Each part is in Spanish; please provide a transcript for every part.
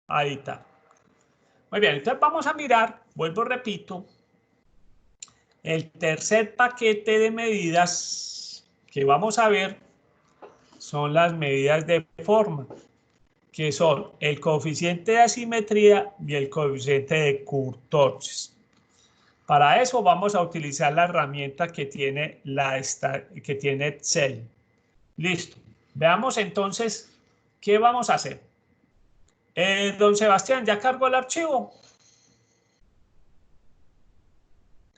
Ahí está. Muy bien, entonces vamos a mirar, vuelvo, repito, el tercer paquete de medidas que vamos a ver son las medidas de forma, que son el coeficiente de asimetría y el coeficiente de Kurtosis. Para eso vamos a utilizar la herramienta que tiene, Excel. Listo. Veamos entonces qué vamos a hacer. Don Sebastián, ¿ya cargó el archivo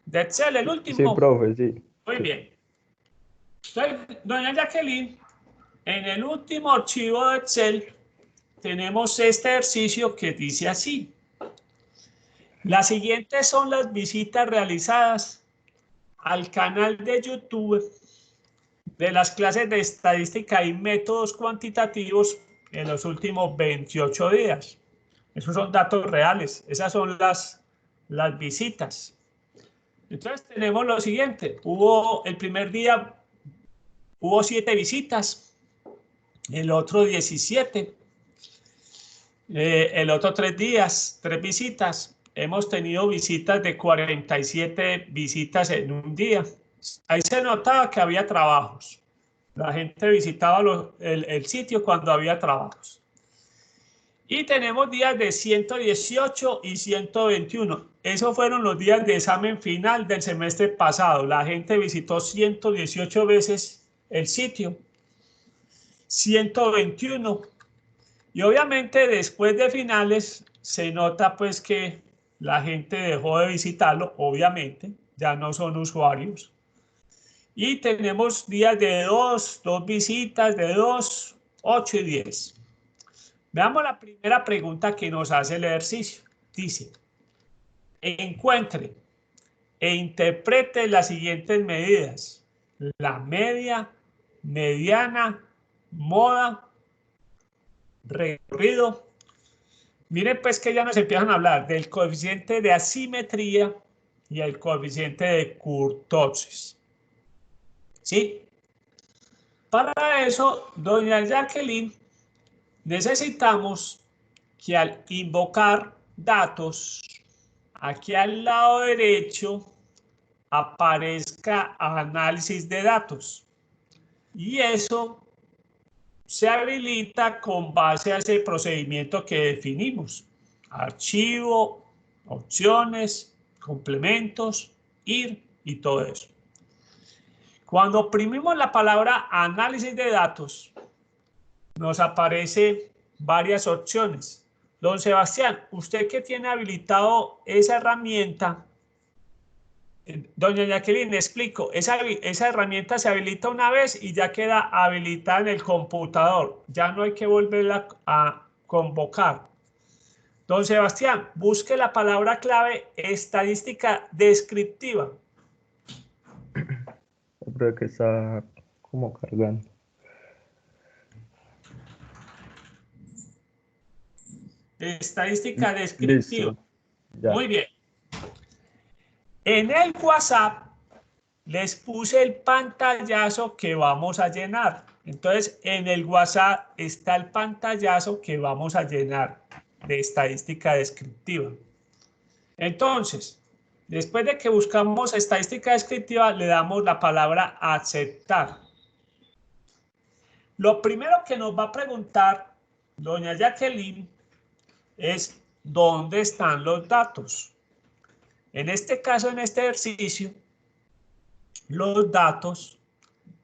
de Excel, el último? Sí, profe, sí. Muy bien. Entonces, doña Jacqueline, en el último archivo de Excel tenemos este ejercicio que dice así. Las siguientes son las visitas realizadas al canal de YouTube de las clases de estadística y métodos cuantitativos en los últimos 28 días. Esos son datos reales. Esas son las visitas. Entonces tenemos lo siguiente. El primer día hubo 7 visitas, el otro 17, el otro 3 días, 3 visitas. Hemos tenido visitas de 47 visitas en un día. Ahí se notaba que había trabajos. La gente visitaba el sitio cuando había trabajos. Y tenemos días de 118 y 121. Esos fueron los días de examen final del semestre pasado. La gente visitó 118 veces el sitio. 121. Y obviamente después de finales se nota pues que la gente dejó de visitarlo, obviamente, ya no son usuarios. Y tenemos días de 2 visitas, de 2, 8 y 10. Veamos la primera pregunta que nos hace el ejercicio. Dice, encuentre e interprete las siguientes medidas. La media, mediana, moda, recorrido. Miren pues que ya nos empiezan a hablar del coeficiente de asimetría y el coeficiente de Kurtosis. ¿Sí? Para eso, doña Jacqueline, necesitamos que al invocar datos, aquí al lado derecho aparezca análisis de datos. Y eso se habilita con base a ese procedimiento que definimos. Archivo, opciones, complementos, ir y todo eso. Cuando oprimimos la palabra análisis de datos, nos aparece varias opciones. Don Sebastián, usted que tiene habilitado esa herramienta, doña Jacqueline, le explico, esa herramienta se habilita una vez y ya queda habilitada en el computador. Ya no hay que volverla a convocar. Don Sebastián, busque la palabra clave estadística descriptiva. Creo que está como cargando. Estadística descriptiva. Listo. Ya. Muy bien. En el WhatsApp les puse el pantallazo que vamos a llenar. Entonces, en el WhatsApp está el pantallazo que vamos a llenar de estadística descriptiva. Entonces, después de que buscamos estadística descriptiva, le damos la palabra aceptar. Lo primero que nos va a preguntar doña Jacqueline es ¿dónde están los datos? En este caso, en este ejercicio, los datos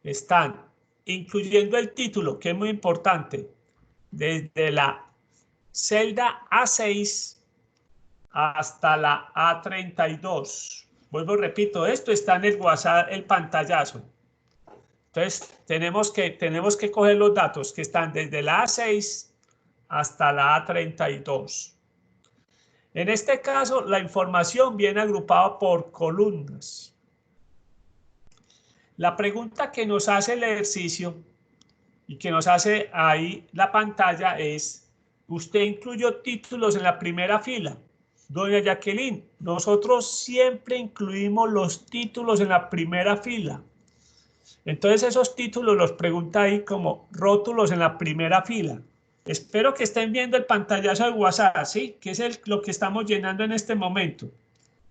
están incluyendo el título, que es muy importante, desde la celda A6 hasta la A32. Vuelvo, repito, esto está en el WhatsApp, el pantallazo. Entonces, tenemos que coger los datos que están desde la A6 hasta la A32. En este caso, la información viene agrupada por columnas. La pregunta que nos hace el ejercicio y que nos hace ahí la pantalla es, ¿usted incluyó títulos en la primera fila? Doña Jacqueline, nosotros siempre incluimos los títulos en la primera fila. Entonces esos títulos los pregunta ahí como rótulos en la primera fila. Espero que estén viendo el pantallazo de WhatsApp, ¿sí? Que es lo que estamos llenando en este momento.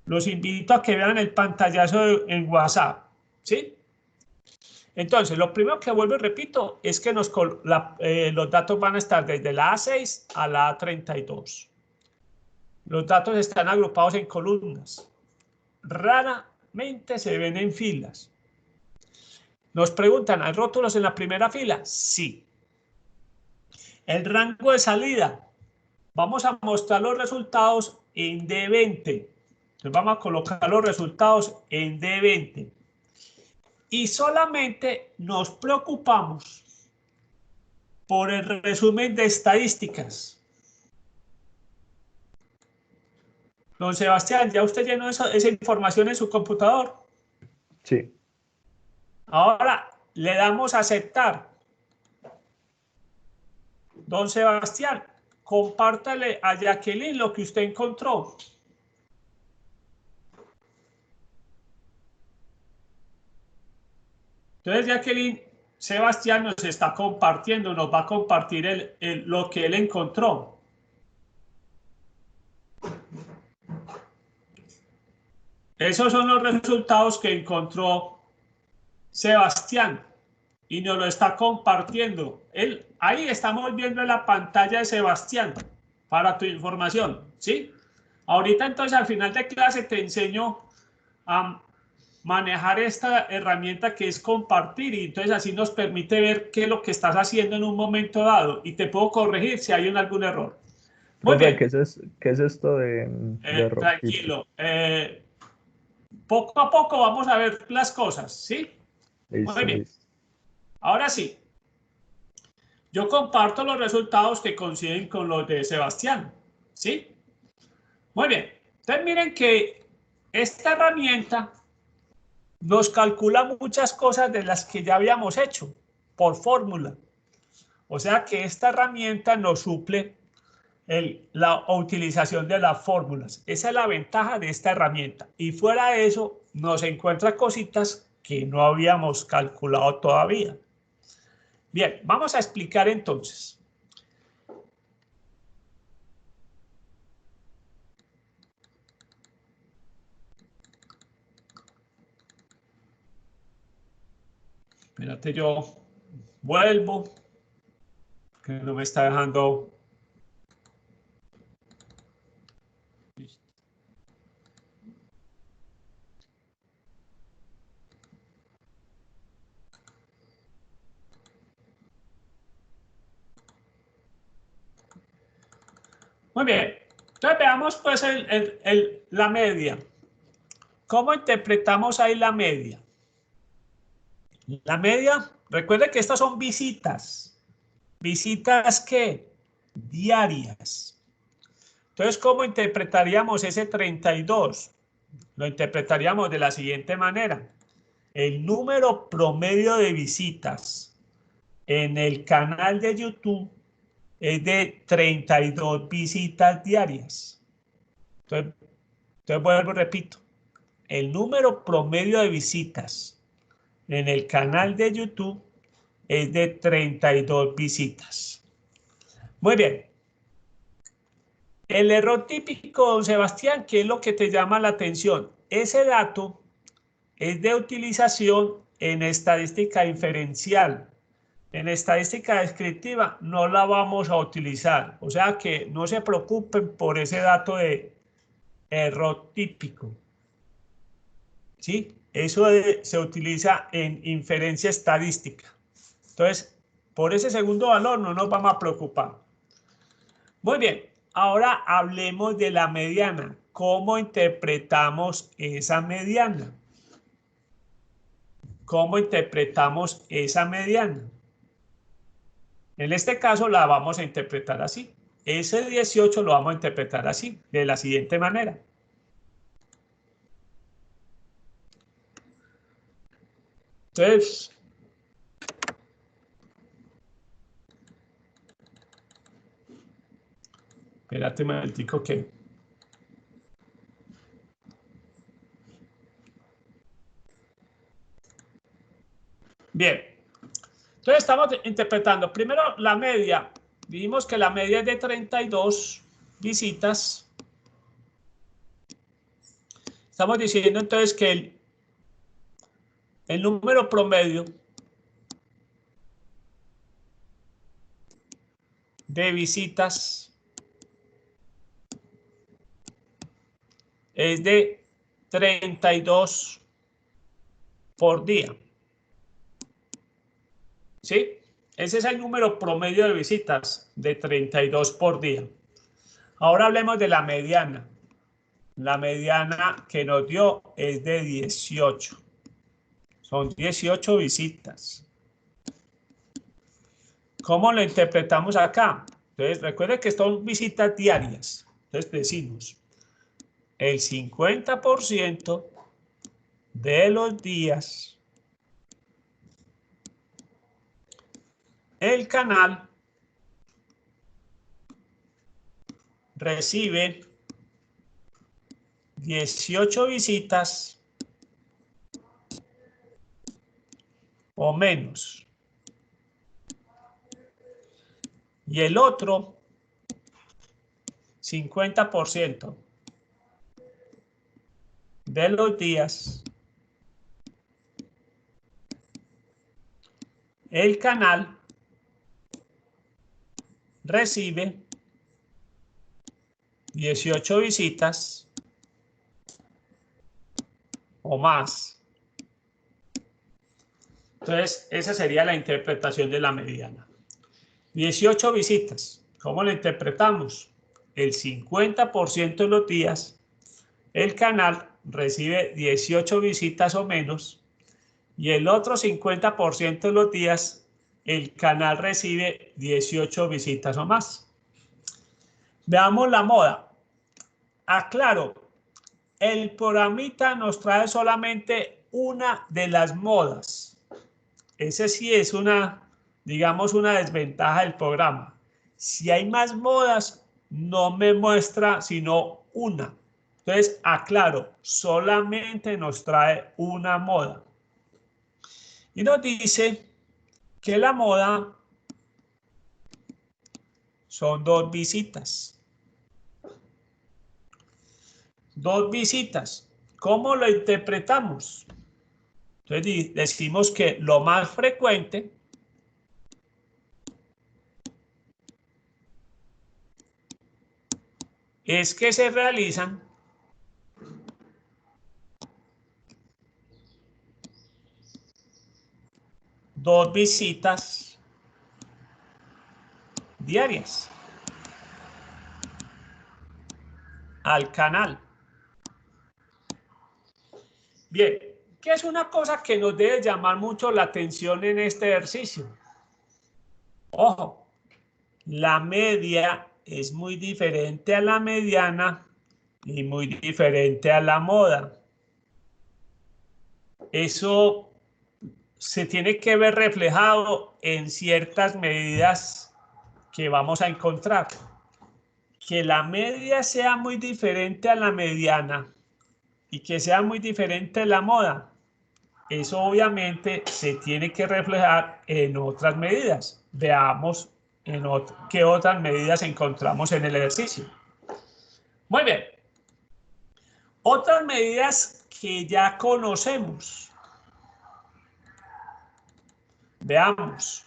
Los invito a que vean el pantallazo en WhatsApp, ¿sí? Entonces, lo primero que vuelvo y repito es que los datos van a estar desde la A6 a la A32. Los datos están agrupados en columnas. Raramente se ven en filas. Nos preguntan, ¿hay rótulos en la primera fila? Sí. El rango de salida. Vamos a mostrar los resultados en D20. Entonces vamos a colocar los resultados en D20. Y solamente nos preocupamos por el resumen de estadísticas. Don Sebastián, ¿ya usted llenó esa información en su computador? Sí. Ahora le damos a aceptar. Don Sebastián, compártale a Jacqueline lo que usted encontró. Entonces, Jacqueline, Sebastián nos está compartiendo, nos va a compartir lo que él encontró. Esos son los resultados que encontró Sebastián y nos lo está compartiendo. Ahí estamos viendo en la pantalla de Sebastián para tu información, ¿sí? Ahorita entonces al final de clase te enseño a manejar esta herramienta que es compartir y entonces así nos permite ver qué es lo que estás haciendo en un momento dado y te puedo corregir si hay algún error. Muy Profe, bien. ¿qué es esto de rojito? Tranquilo. Poco a poco vamos a ver las cosas, ¿sí? Muy Listo, bien. listo. Ahora sí. Yo comparto los resultados que coinciden con los de Sebastián, ¿sí? Muy bien. Entonces miren que esta herramienta nos calcula muchas cosas de las que ya habíamos hecho por fórmula. O sea que esta herramienta nos suple la utilización de las fórmulas. Esa es la ventaja de esta herramienta. Y fuera de eso, nos encuentra cositas que no habíamos calculado todavía. Bien, vamos a explicar entonces. Espérate, yo vuelvo, que no me está dejando. Muy bien. Entonces veamos pues la media. ¿Cómo interpretamos ahí la media? La media, recuerde que estas son visitas. ¿Visitas qué? Diarias. Entonces, ¿cómo interpretaríamos ese 32? Lo interpretaríamos de la siguiente manera. El número promedio de visitas en el canal de YouTube es de 32 visitas diarias. Entonces vuelvo y repito. El número promedio de visitas en el canal de YouTube es de 32 visitas. Muy bien. El error típico, don Sebastián, ¿qué es lo que te llama la atención? Ese dato es de utilización en estadística inferencial. En estadística descriptiva no la vamos a utilizar. O sea que no se preocupen por ese dato de error típico. ¿Sí? Eso se utiliza en inferencia estadística. Entonces, por ese segundo valor no nos vamos a preocupar. Muy bien, ahora hablemos de la mediana. ¿Cómo interpretamos esa mediana? ¿Cómo interpretamos esa mediana? En este caso la vamos a interpretar así. Ese 18 lo vamos a interpretar así, de la siguiente manera. Entonces, espérate un momentico que... Bien. Entonces estamos interpretando primero la media Vimos que la media es de 32 visitas. Estamos diciendo entonces que el número promedio de visitas es de 32 por día. ¿Sí? Ese es el número promedio de visitas, de 32 por día. Ahora hablemos de la mediana. La mediana que nos dio es de 18. Son 18 visitas. ¿Cómo lo interpretamos acá? Entonces, recuerden que son visitas diarias. Entonces, decimos, el 50% de los días el canal recibe 18 visitas o menos. Y el otro 50% de los días el canal recibe 18 visitas o más. Entonces, esa sería la interpretación de la mediana. 18 visitas. ¿Cómo la interpretamos? El 50% de los días el canal recibe 18 visitas o menos y el otro 50% de los días el canal recibe 18 visitas o más. Veamos la moda. Aclaro, el programita nos trae solamente una de las modas. Ese sí es una, digamos, una desventaja del programa. Si hay más modas, no me muestra sino una. Entonces, aclaro, solamente nos trae una moda. Y nos dice que la moda son 2 visitas. 2 visitas. ¿Cómo lo interpretamos? Entonces decimos que lo más frecuente es que se realizan 2 visitas diarias al canal. Bien, ¿qué es una cosa que nos debe llamar mucho la atención en este ejercicio? Ojo, la media es muy diferente a la mediana y muy diferente a la moda. Eso se tiene que ver reflejado en ciertas medidas que vamos a encontrar. Que la media sea muy diferente a la mediana y que sea muy diferente a la moda, eso obviamente se tiene que reflejar en otras medidas. Veamos qué otras medidas encontramos en el ejercicio. Muy bien. Otras medidas que ya conocemos. Veamos.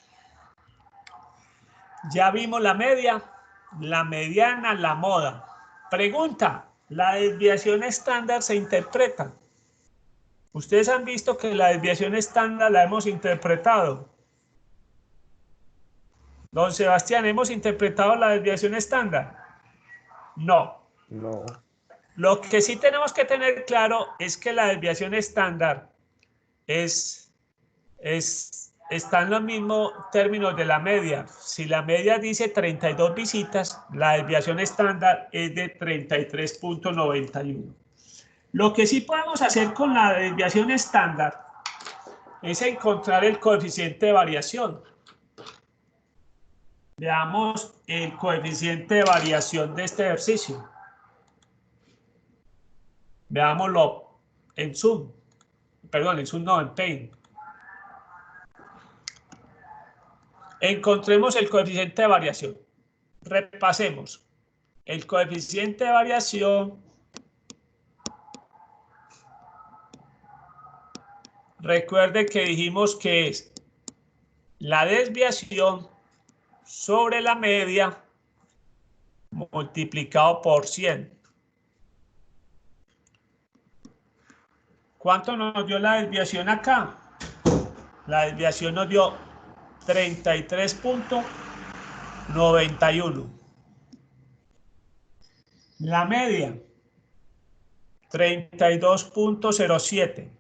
Ya vimos la media, la mediana, la moda. Pregunta, ¿la desviación estándar se interpreta? Ustedes han visto que la desviación estándar la hemos interpretado. Don Sebastián, ¿hemos interpretado la desviación estándar? No. No. Lo que sí tenemos que tener claro es que la desviación estándar está en los mismos términos de la media. Si la media dice 32 visitas, la desviación estándar es de 33.91. Lo que sí podemos hacer con la desviación estándar es encontrar el coeficiente de variación. Veamos el coeficiente de variación de este ejercicio. Veámoslo en Zoom. Perdón, en Zoom no, en Paint. Encontremos el coeficiente de variación. repasemos. El coeficiente de variación, recuerde que dijimos que es la desviación sobre la media multiplicado por 100. ¿Cuánto nos dio la desviación acá? La desviación nos dio 33.91. La media, 32.07.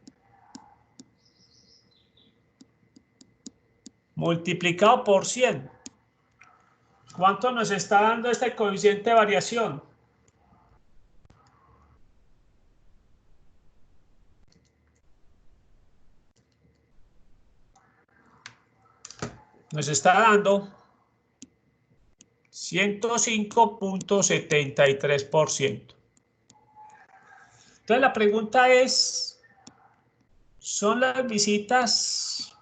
Multiplicado por 100. ¿Cuánto nos está dando este coeficiente de variación? Nos está dando 105.73%. Entonces la pregunta es, ¿son las visitas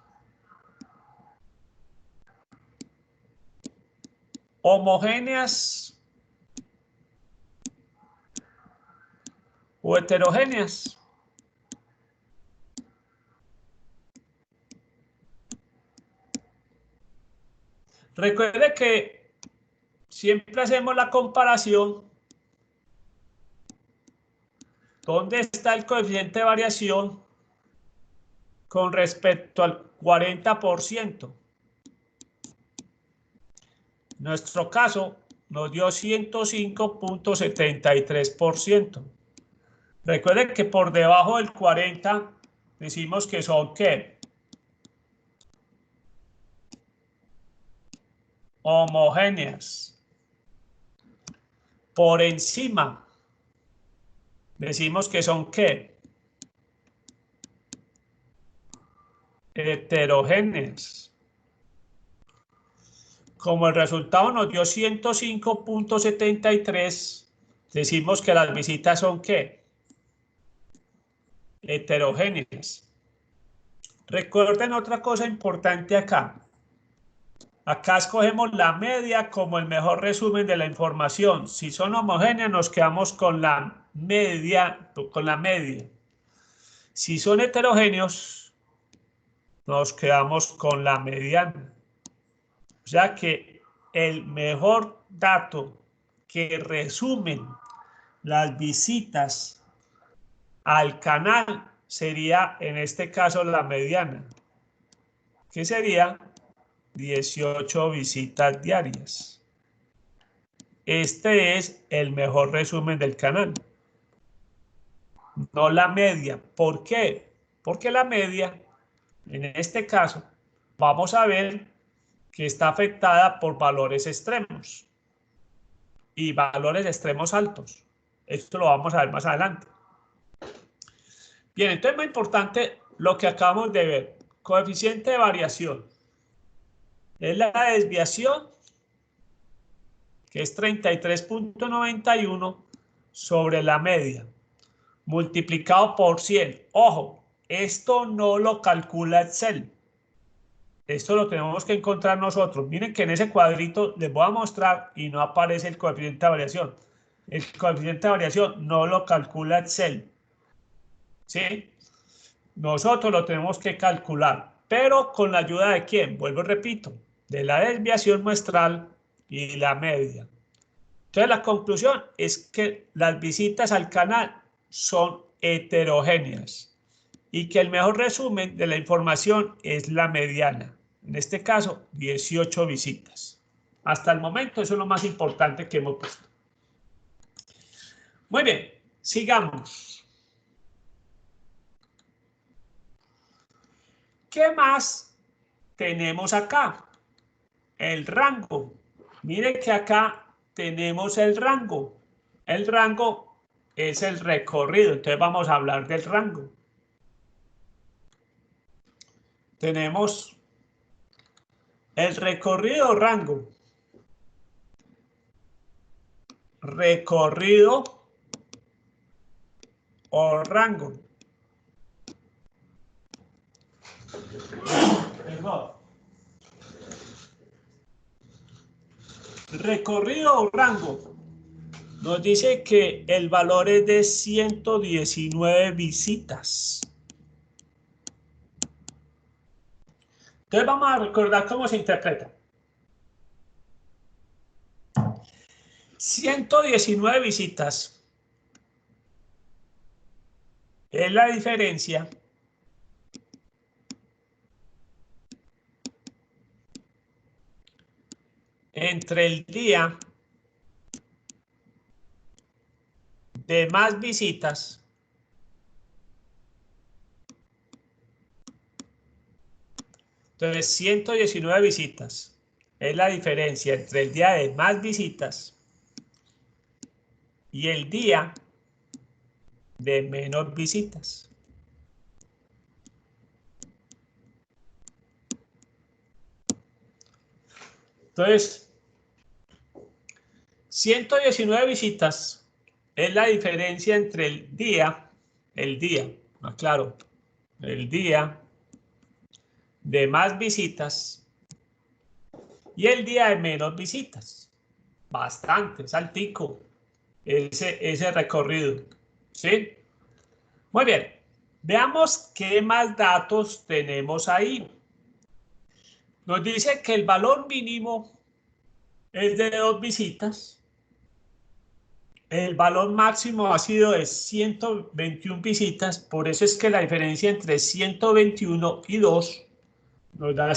homogéneas o heterogéneas? Recuerde que siempre hacemos la comparación. ¿Dónde está el coeficiente de variación con respecto al 40%? En nuestro caso nos dio 105.73%. Recuerden que por debajo del 40 decimos que son ¿qué? Homogéneas. Por encima decimos que son ¿qué? Heterogéneas. Como el resultado nos dio 105.73, decimos que las visitas son ¿qué? Heterogéneas. Recuerden otra cosa importante acá. Acá escogemos la media como el mejor resumen de la información. Si son homogéneas, nos quedamos con la media, Si son heterogéneos, nos quedamos con la mediana. O sea que el mejor dato que resumen las visitas al canal sería, en este caso, la mediana, que sería 18 visitas diarias. Este es el mejor resumen del canal, no la media. ¿Por qué? Porque la media, en este caso, vamos a ver que está afectada por valores extremos y valores extremos altos. Esto lo vamos a ver más adelante. Bien, entonces es muy importante lo que acabamos de ver. Coeficiente de variación es la desviación, que es 33.91 sobre la media, multiplicado por 100. Ojo, esto no lo calcula Excel. Esto lo tenemos que encontrar nosotros. Miren que en ese cuadrito les voy a mostrar y no aparece el coeficiente de variación. El coeficiente de variación no lo calcula Excel. ¿Sí? Nosotros lo tenemos que calcular. Pero con la ayuda de ¿quién? Vuelvo y repito. De la desviación muestral y la media. Entonces la conclusión es que las visitas al canal son heterogéneas y que el mejor resumen de la información es la mediana. En este caso, 18 visitas. Hasta el momento eso es lo más importante que hemos puesto. Muy bien, sigamos. ¿Qué más tenemos acá? El rango. Miren que acá tenemos el rango. El rango es el recorrido. Entonces vamos a hablar del rango. Tenemos el recorrido rango. Recorrido o rango. Perdón. Recorrido o rango. Nos dice que el valor es de 119 visitas. Entonces vamos a recordar cómo se interpreta. 119 visitas es la diferencia entre el día de más visitas entonces 119 visitas es la diferencia entre el día de más visitas y el día de menos visitas. Entonces 119 visitas es la diferencia entre el día, claro, el día de más visitas y el día de menos visitas. Bastante, saltico ese recorrido, ¿sí? Muy bien, veamos qué más datos tenemos ahí. Nos dice que el valor mínimo es de 2 visitas. El valor máximo ha sido de 121 visitas, por eso es que la diferencia entre 121 y 2 nos da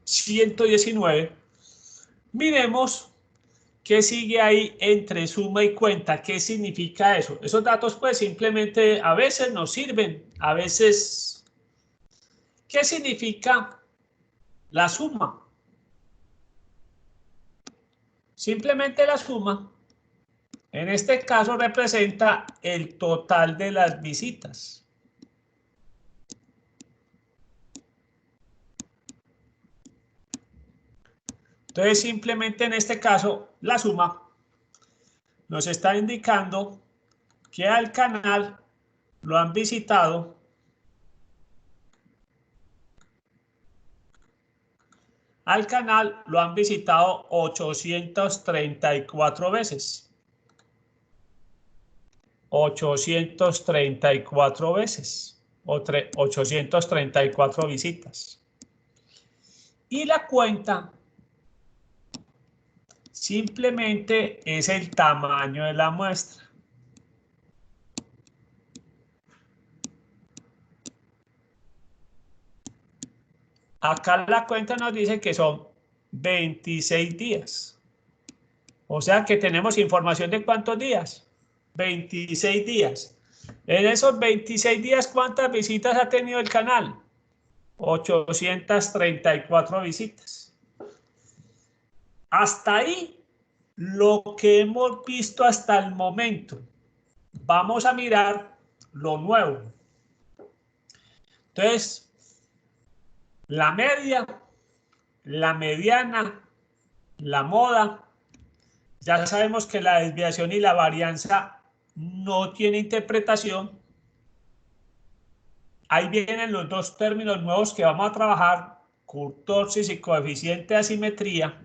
119. Miremos qué sigue ahí entre suma y cuenta. ¿Qué significa eso? Esos datos pues simplemente a veces nos sirven, a veces... ¿Qué significa la suma? Simplemente la suma. En este caso representa el total de las visitas. Entonces, simplemente en este caso, la suma nos está indicando que al canal lo han visitado 834 veces. 834 veces. O 834 visitas. Y la cuenta simplemente es el tamaño de la muestra. Acá la cuenta nos dice que son 26 días. O sea que tenemos información de cuántos días. 26 días. En esos 26 días, ¿cuántas visitas ha tenido el canal? 834 visitas. Hasta ahí lo que hemos visto hasta el momento. Vamos a mirar lo nuevo. Entonces, la media, la mediana, la moda. Ya sabemos que la desviación y la varianza no tiene interpretación. Ahí vienen los dos términos nuevos que vamos a trabajar, kurtosis y coeficiente de asimetría.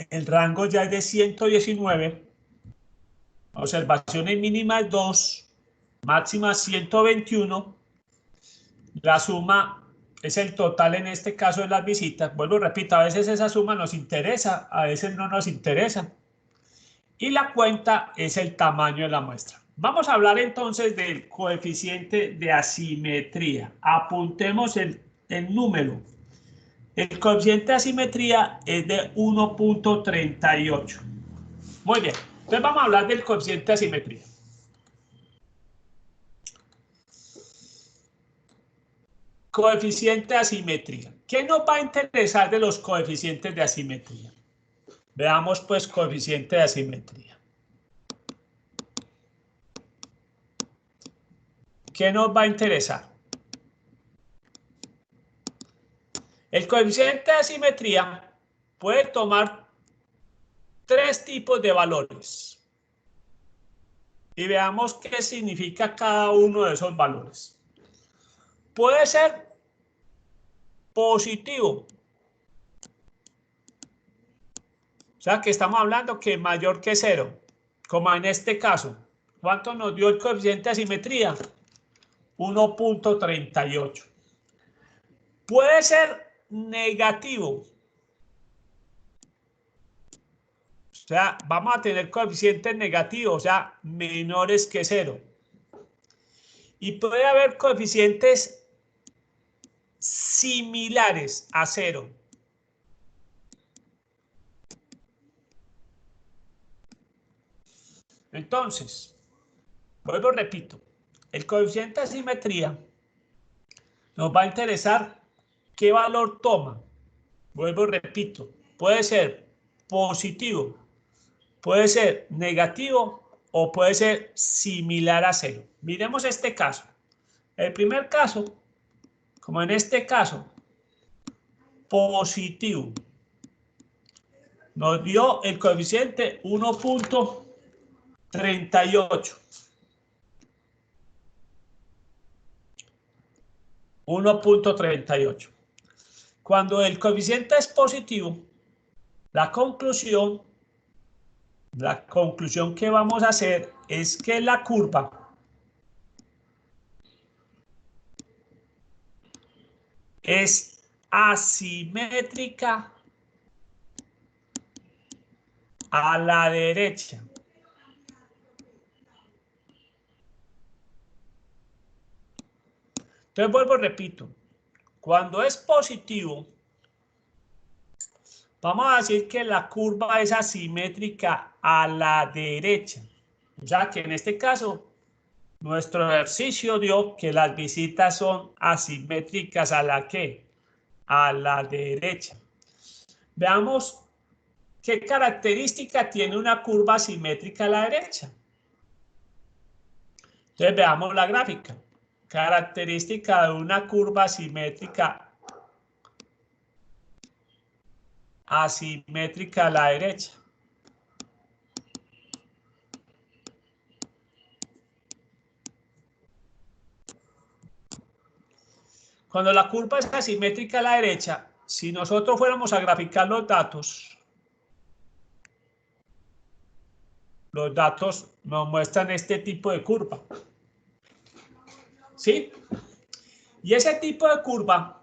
El rango ya es de 119. Observaciones mínimas 2, máxima 121. La suma es el total en este caso de las visitas. Vuelvo y repito, a veces esa suma nos interesa, a veces no nos interesa. Y la cuenta es el tamaño de la muestra. Vamos a hablar entonces del coeficiente de asimetría. Apuntemos el número. El coeficiente de asimetría es de 1.38. Muy bien. Entonces vamos a hablar del coeficiente de asimetría. Coeficiente de asimetría. ¿Qué nos va a interesar de los coeficientes de asimetría? Veamos pues coeficiente de asimetría. ¿Qué nos va a interesar? El coeficiente de asimetría puede tomar 3 tipos de valores. Y veamos qué significa cada uno de esos valores. Puede ser positivo. O sea que estamos hablando que es mayor que 0, como en este caso. ¿Cuánto nos dio el coeficiente de asimetría? 1.38. Puede ser negativo. O sea, vamos a tener coeficientes negativos, o sea, menores que 0. Y puede haber coeficientes similares a 0. Entonces, vuelvo, repito, el coeficiente de asimetría nos va a interesar qué valor toma. Vuelvo, repito, puede ser positivo, puede ser negativo o puede ser similar a 0. Miremos este caso. El primer caso, como en este caso, positivo, nos dio el coeficiente 1.38. 1.38. Cuando el coeficiente es positivo, la conclusión que vamos a hacer es que la curva es asimétrica a la derecha. Entonces vuelvo, repito, cuando es positivo, vamos a decir que la curva es asimétrica a la derecha. O sea que en este caso, nuestro ejercicio dio que las visitas son asimétricas a la ¿qué? A la derecha. Veamos qué característica tiene una curva asimétrica a la derecha. Entonces veamos la gráfica. Característica de una curva asimétrica a la derecha. Cuando la curva es asimétrica a la derecha, si nosotros fuéramos a graficar los datos nos muestran este tipo de curva. ¿Sí? Y ese tipo de curva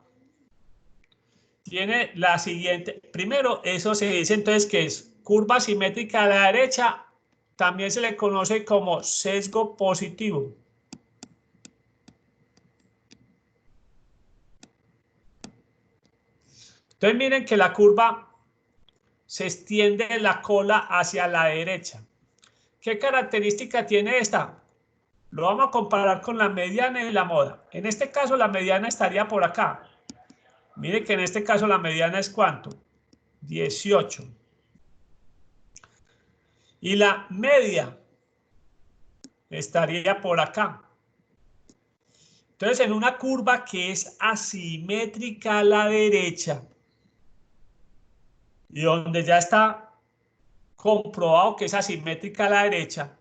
tiene la siguiente. Primero, eso se dice entonces que es curva asimétrica a la derecha. También se le conoce como sesgo positivo. Entonces miren que la curva se extiende la cola hacia la derecha. ¿Qué característica tiene esta? Lo vamos a comparar con la mediana y la moda. En este caso la mediana estaría por acá. Mire que en este caso la mediana es ¿cuánto? 18. Y la media estaría por acá. Entonces en una curva que es asimétrica a la derecha y donde ya está comprobado que es asimétrica a la derecha,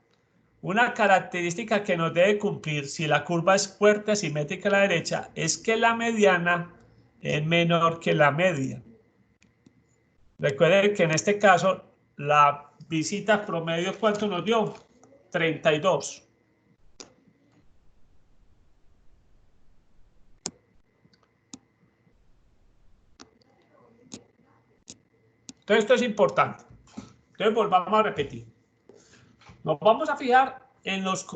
una característica que nos debe cumplir si la curva es fuerte asimétrica a la derecha es que la mediana es menor que la media. Recuerden que en este caso la visita promedio, ¿cuánto nos dio? 32. Entonces esto es importante. Entonces volvamos a repetir. Nos vamos a fijar en los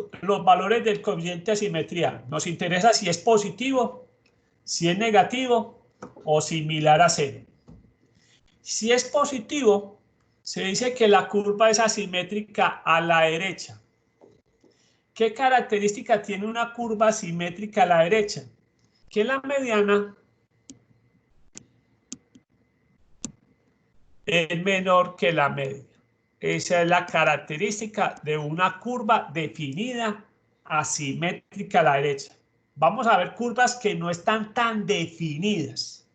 valores del coeficiente de asimetría. Nos interesa si es positivo, si es negativo o similar a 0. Si es positivo, se dice que la curva es asimétrica a la derecha. ¿Qué característica tiene una curva asimétrica a la derecha? Que la mediana es menor que la media. Esa es la característica de una curva definida asimétrica a la derecha. Vamos a ver curvas que no están tan definidas,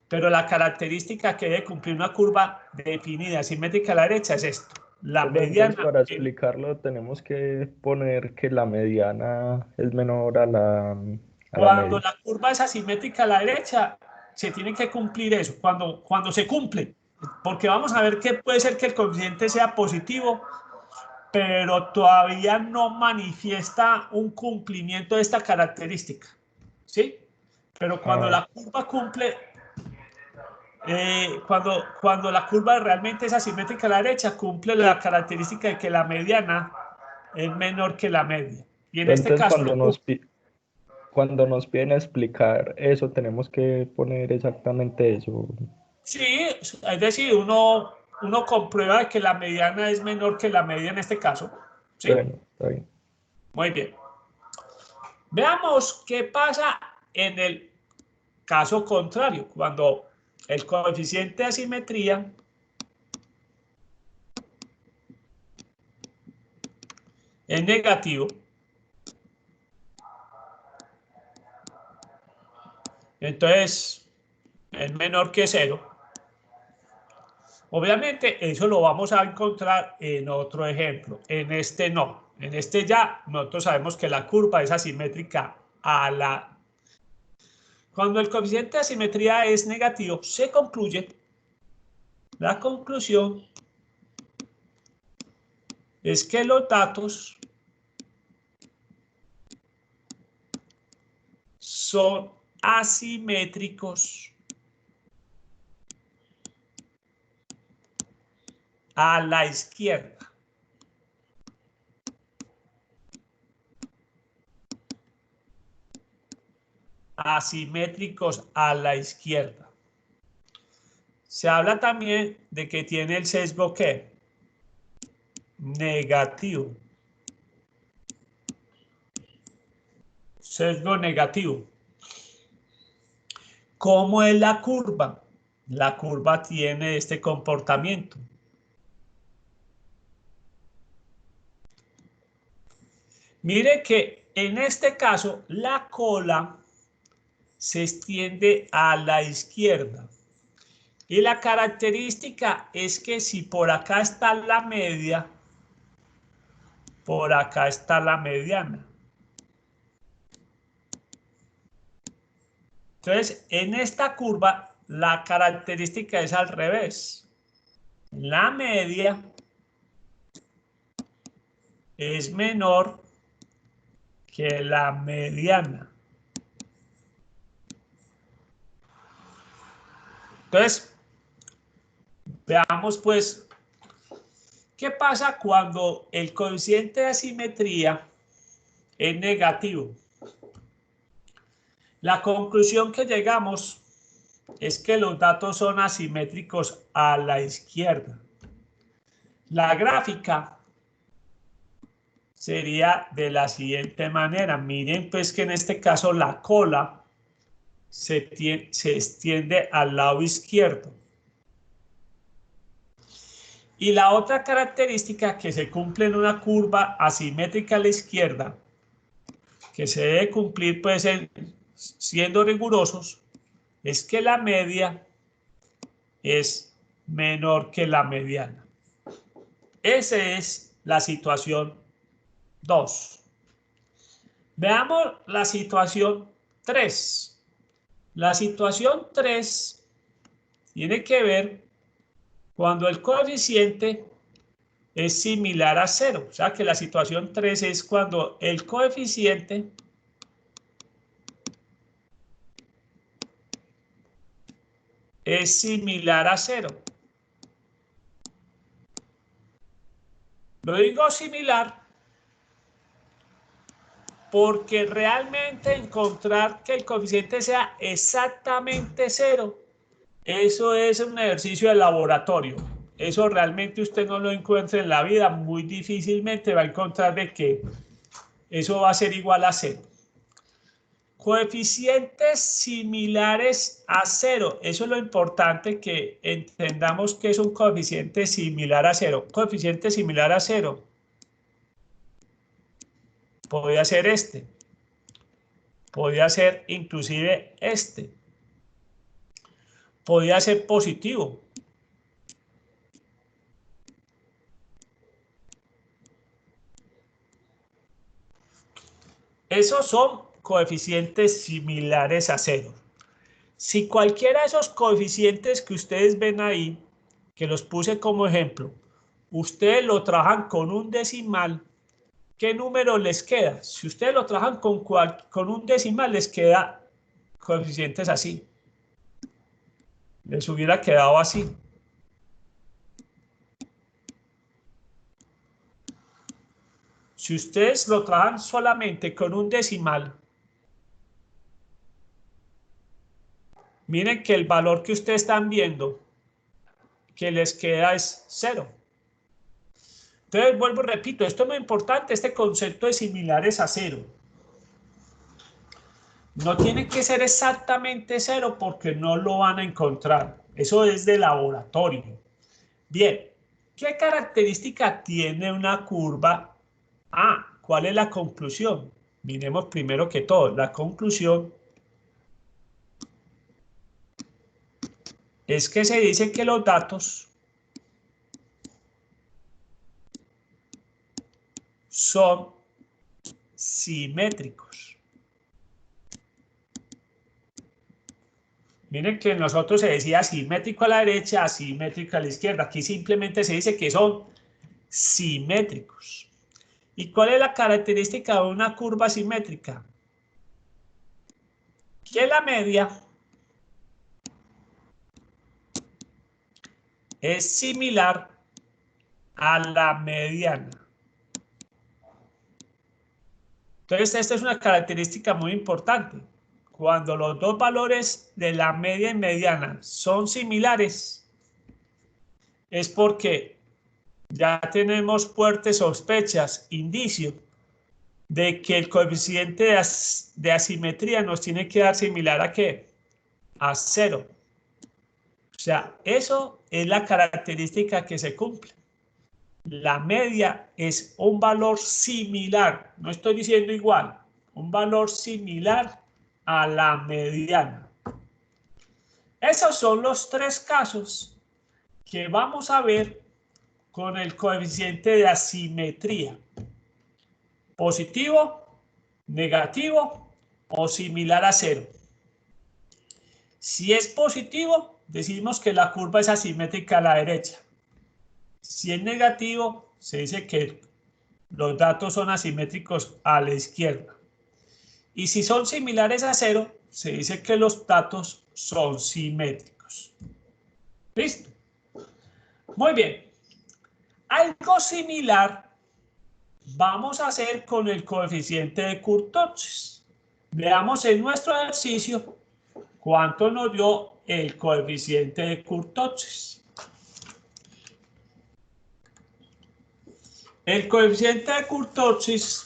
pero la característica que debe cumplir una curva definida asimétrica a la derecha es esto. La mediana. Para explicarlo tenemos que poner que la mediana es menor a la Cuando media. la curva es asimétrica a la derecha, se tiene que cumplir eso. Cuando se cumple, porque vamos a ver que puede ser que el coeficiente sea positivo, pero todavía no manifiesta un cumplimiento de esta característica, ¿sí? Pero cuando Ah, la curva cumple, cuando la curva realmente es asimétrica a la derecha, cumple la característica de que la mediana es menor que la media. Y en pero este entonces caso lo cumple. cuando nos piden explicar eso, tenemos que poner exactamente eso. Sí, es decir, uno comprueba que la mediana es menor que la media en este caso, ¿sí? Bueno, está bien. Muy bien. Veamos qué pasa en el caso contrario, cuando el coeficiente de asimetría es negativo, entonces es menor que 0. Obviamente eso lo vamos a encontrar en otro ejemplo, en este no. En este ya nosotros sabemos que la curva es asimétrica a la... Cuando el coeficiente de asimetría es negativo, se concluye, la conclusión es que los datos son asimétricos a la izquierda. Asimétricos a la izquierda. Se habla también de que tiene el sesgo ¿qué? Negativo. Sesgo negativo. ¿Cómo es la curva? La curva tiene este comportamiento. Mire que en este caso la cola se extiende a la izquierda. Y la característica es que si por acá está la media, por acá está la mediana. Entonces, en esta curva, la característica es al revés. La media es menor que la mediana. Entonces, veamos pues, ¿qué pasa cuando el coeficiente de asimetría es negativo? La conclusión que llegamos es que los datos son asimétricos a la izquierda. La gráfica sería de la siguiente manera. Miren pues que en este caso la cola se extiende al lado izquierdo. Y la otra característica que se cumple en una curva asimétrica a la izquierda, que se debe cumplir pues siendo rigurosos, es que la media es menor que la mediana. Esa es la situación 2. Veamos la situación 3. La situación 3 tiene que ver cuando el coeficiente es similar a 0. O sea que la situación 3 es cuando el coeficiente es similar a 0. Lo digo similar porque realmente encontrar que el coeficiente sea exactamente 0, eso es un ejercicio de laboratorio. Eso realmente usted no lo encuentra en la vida, muy difícilmente va a encontrar de que eso va a ser igual a 0. Coeficientes similares a 0. Eso es lo importante, que entendamos que es un coeficiente similar a 0. Coeficiente similar a 0 podría ser este. Podría ser inclusive este. Podría ser positivo. Esos son coeficientes similares a 0. Si cualquiera de esos coeficientes que ustedes ven ahí que los puse como ejemplo, ustedes lo trabajan con un decimal, ¿qué número les queda? Si ustedes lo trabajan con un decimal, les queda coeficientes así. Les hubiera quedado así. Si ustedes lo trabajan solamente con un decimal, miren que el valor que ustedes están viendo que les queda es 0. Entonces, vuelvo y repito, esto es muy importante, este concepto de similares a 0. No tiene que ser exactamente 0 porque no lo van a encontrar. Eso es de laboratorio. Bien, ¿qué característica tiene una curva? ¿Cuál es la conclusión? Miremos primero que todo, la conclusión es que se dice que los datos son simétricos. Miren que nosotros se decía simétrico a la derecha, asimétrico a la izquierda. Aquí simplemente se dice que son simétricos. ¿Y cuál es la característica de una curva simétrica? Que la media es similar a la mediana. Entonces, esta es una característica muy importante. Cuando los dos valores de la media y mediana son similares, es porque ya tenemos fuertes sospechas, indicios, de que el coeficiente de asimetría nos tiene que dar similar ¿a qué? A 0. O sea, eso es la característica que se cumple. La media es un valor similar, no estoy diciendo igual, un valor similar a la mediana. Esos son los tres casos que vamos a ver con el coeficiente de asimetría. Positivo, negativo o similar a 0. Si es positivo, decimos que la curva es asimétrica a la derecha. Si es negativo, se dice que los datos son asimétricos a la izquierda. Y si son similares a 0, se dice que los datos son simétricos. ¿Listo? Muy bien. Algo similar vamos a hacer con el coeficiente de Kurtosis. Veamos en nuestro ejercicio cuánto nos dio el coeficiente de Kurtosis. El coeficiente de Kurtosis,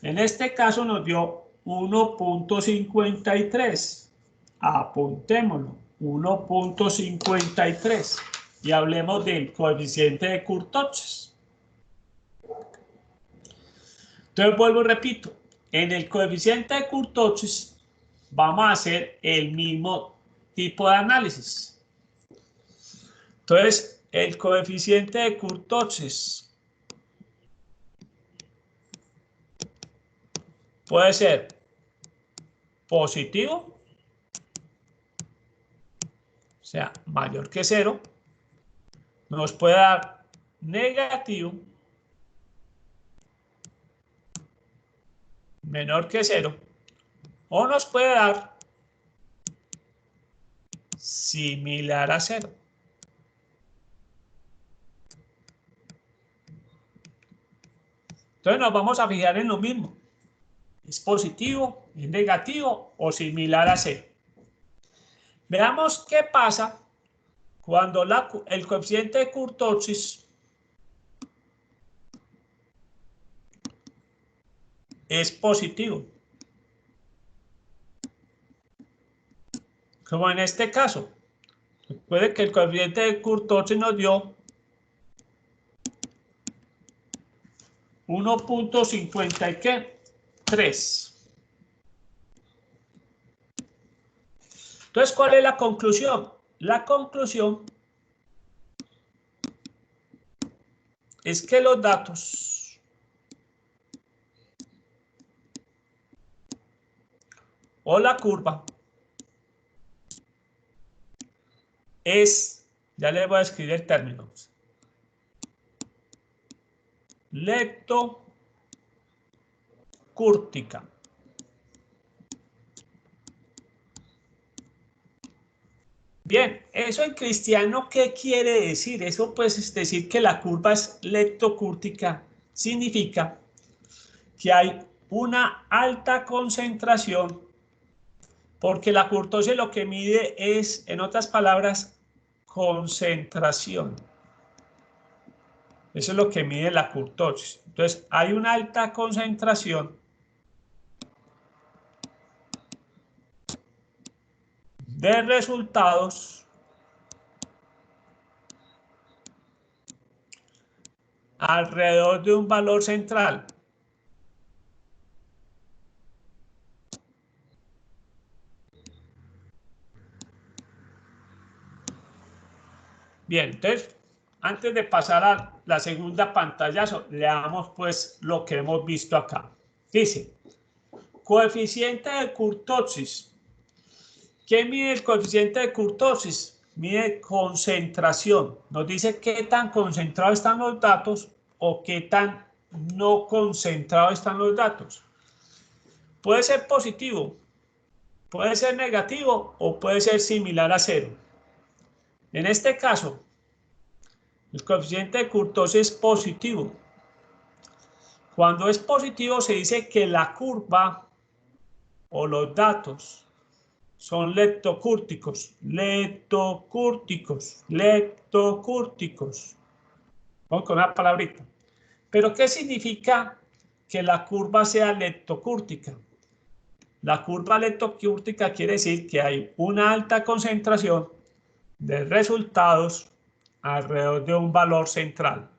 en este caso, nos dio 1.53. Apuntémoslo, 1.53. Y hablemos del coeficiente de Kurtosis. Entonces, vuelvo y repito, en el coeficiente de Kurtosis vamos a hacer el mismo tipo de análisis. Entonces, el coeficiente de Kurtosis puede ser positivo, o sea, mayor que 0, nos puede dar negativo, menor que 0, o nos puede dar similar a 0. Entonces nos vamos a fijar en lo mismo. ¿Es positivo, es negativo o similar a 0? Veamos qué pasa cuando el coeficiente de Kurtosis es positivo. Como en este caso. Puede que el coeficiente de Kurtosis nos dio 1.53. Entonces, ¿cuál es la conclusión? La conclusión es que los datos o la curva es Ya les voy a escribir el término. Leptocúrtica. Bien, eso en cristiano, ¿qué quiere decir? Eso pues es decir que la curva es leptocúrtica, significa que hay una alta concentración, porque la curtosis lo que mide es, en otras palabras, concentración. Eso es lo que mide la curtosis. Entonces, hay una alta concentración de resultados alrededor de un valor central. Bien, entonces, antes de pasar a la segunda pantallazo, leamos pues lo que hemos visto acá. Dice, coeficiente de kurtosis. ¿Qué mide el coeficiente de kurtosis? Mide concentración. Nos dice qué tan concentrados están los datos o qué tan no concentrados están los datos. Puede ser positivo, puede ser negativo o puede ser similar a cero. En este caso, el coeficiente de kurtosis es positivo. Cuando es positivo se dice que la curva o los datos son leptocúrticos, leptocúrticos, leptocúrticos. Vamos con una palabrita. ¿Pero qué significa que la curva sea leptocúrtica? La curva leptocúrtica quiere decir que hay una alta concentración de resultados alrededor de un valor central.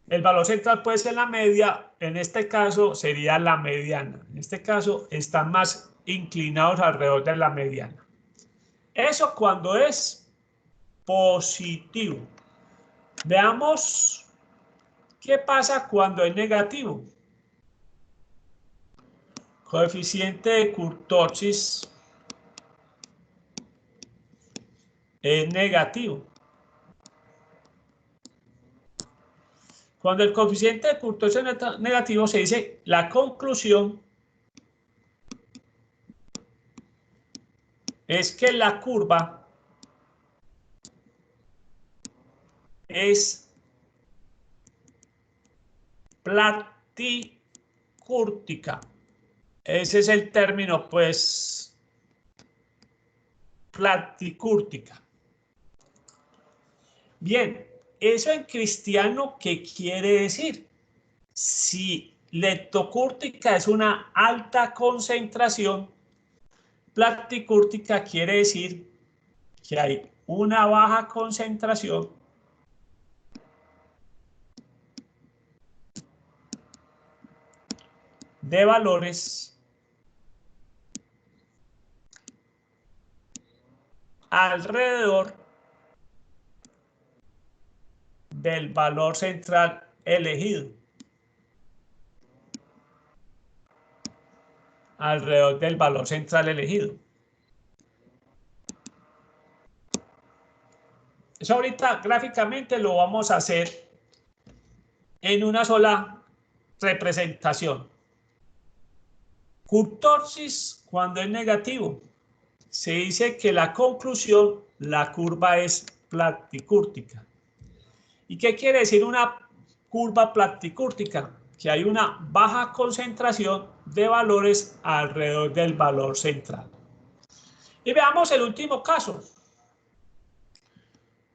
El valor central puede ser la media, en este caso sería la mediana. En este caso están más inclinados alrededor de la mediana. Eso cuando es positivo. Veamos qué pasa cuando es negativo. Coeficiente de kurtosis es negativo. Cuando el coeficiente de kurtosis es negativo, se dice la conclusión es que la curva es platicúrtica. Ese es el término, pues, platicúrtica. Bien, eso en cristiano, ¿qué quiere decir? Si leptocúrtica es una alta concentración, platicúrtica quiere decir que hay una baja concentración de valores alrededor del valor central elegido. Alrededor del valor central elegido. Eso ahorita gráficamente lo vamos a hacer en una sola representación. Kurtosis cuando es negativo. Se dice que la conclusión, la curva es platicúrtica. ¿Y qué quiere decir una curva platicúrtica? Que hay una baja concentración de valores alrededor del valor central. Y veamos el último caso.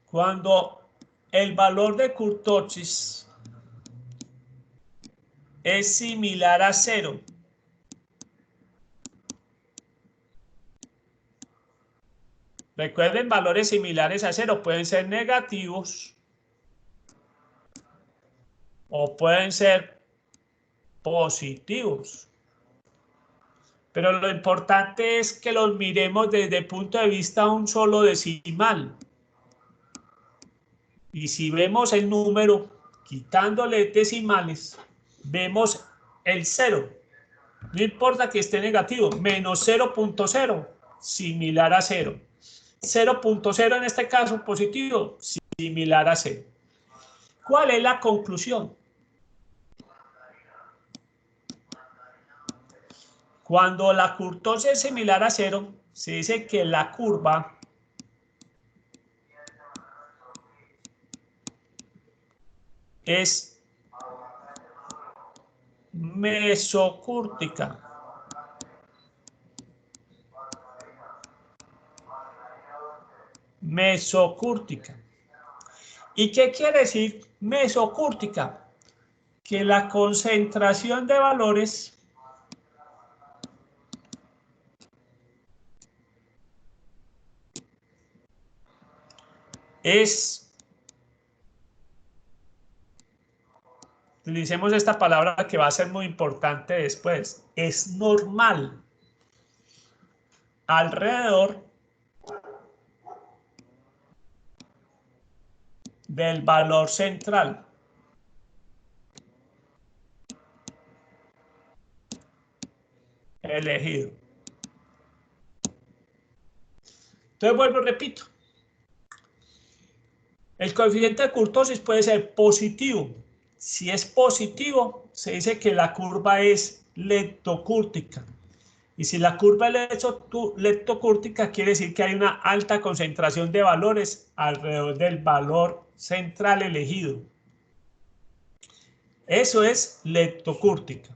Cuando el valor de kurtosis es similar a 0. Recuerden, valores similares a 0 pueden ser negativos o pueden ser positivos. Pero lo importante es que los miremos desde el punto de vista un solo decimal. Y si vemos el número, quitándole decimales, vemos el 0. No importa que esté negativo, menos 0.0, similar a 0. 0.0 en este caso positivo, similar a 0. ¿Cuál es la conclusión? Cuando la kurtosis es similar a 0, se dice que la curva es mesocúrtica. Mesocúrtica. ¿Y qué quiere decir mesocúrtica? Que la concentración de valores es, utilicemos esta palabra que va a ser muy importante después, es normal alrededor del valor central. Elegido. Entonces vuelvo y repito. El coeficiente de kurtosis puede ser positivo. Si es positivo, se dice que la curva es leptocúrtica. Y si la curva es leptocúrtica, quiere decir que hay una alta concentración de valores alrededor del valor central elegido. Eso es leptocúrtica.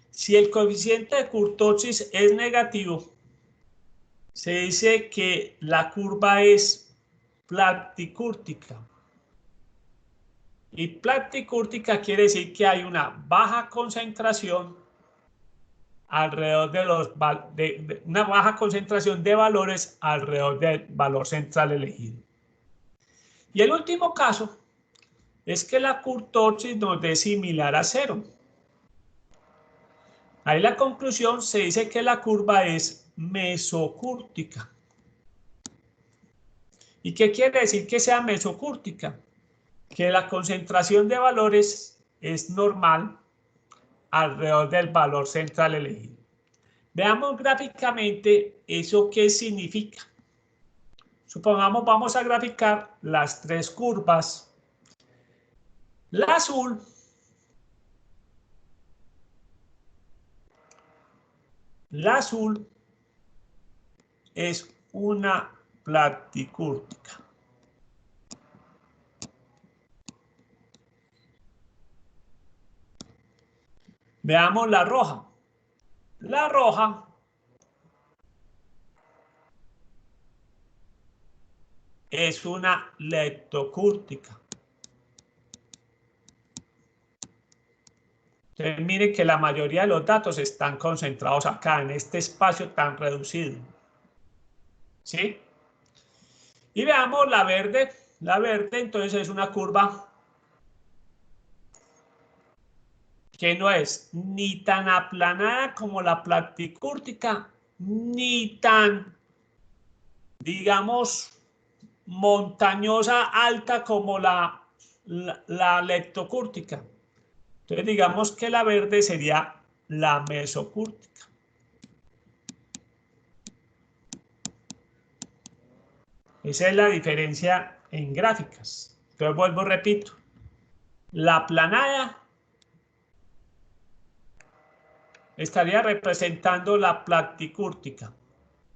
Si el coeficiente de kurtosis es negativo, se dice que la curva es platicúrtica. Y platicúrtica quiere decir que hay una baja concentración alrededor de una baja concentración de valores alrededor del valor central elegido. Y el último caso es que la kurtosis nos dé similar a 0. Ahí la conclusión se dice que la curva es mesocúrtica. ¿Y qué quiere decir que sea mesocúrtica? Que la concentración de valores es normal alrededor del valor central elegido. Veamos gráficamente eso qué significa. Supongamos vamos a graficar las tres curvas. La azul es una platicúrtica. Veamos la roja. La roja es una leptocúrtica. Entonces, mire que la mayoría de los datos están concentrados acá, en este espacio tan reducido. ¿Sí? Y veamos la verde. La verde, entonces, es una curva que no es ni tan aplanada como la platicúrtica, ni tan, digamos, montañosa, alta como la leptocúrtica. Entonces, digamos que la verde sería la mesocúrtica. Esa es la diferencia en gráficas. Entonces, vuelvo, repito. La aplanada estaría representando la platicúrtica,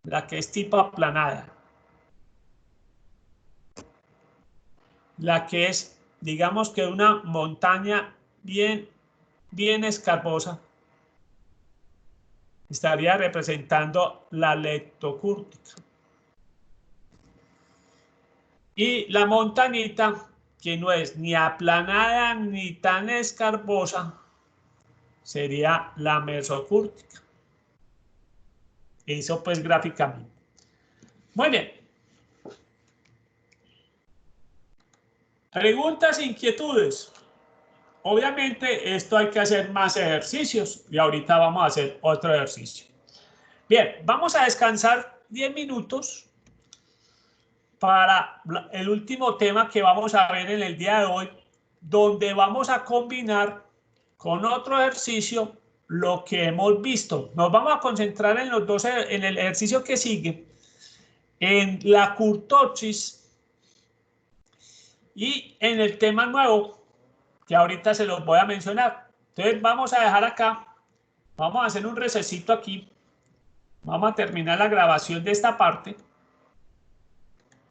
la que es tipo aplanada. La que es, digamos que una montaña bien escarposa, estaría representando la leptocúrtica. Y la montañita, que no es ni aplanada ni tan escarposa, sería la mesocúrtica. Eso pues gráficamente. Muy bien. Preguntas, inquietudes. Obviamente esto hay que hacer más ejercicios y ahorita vamos a hacer otro ejercicio. Bien, vamos a descansar 10 minutos para el último tema que vamos a ver en el día de hoy, donde vamos a combinar con otro ejercicio lo que hemos visto. Nos vamos a concentrar en los dos, en el ejercicio que sigue, en la curtosis y en el tema nuevo, que ahorita se los voy a mencionar. Entonces vamos a dejar acá, vamos a hacer un recesito aquí, vamos a terminar la grabación de esta parte.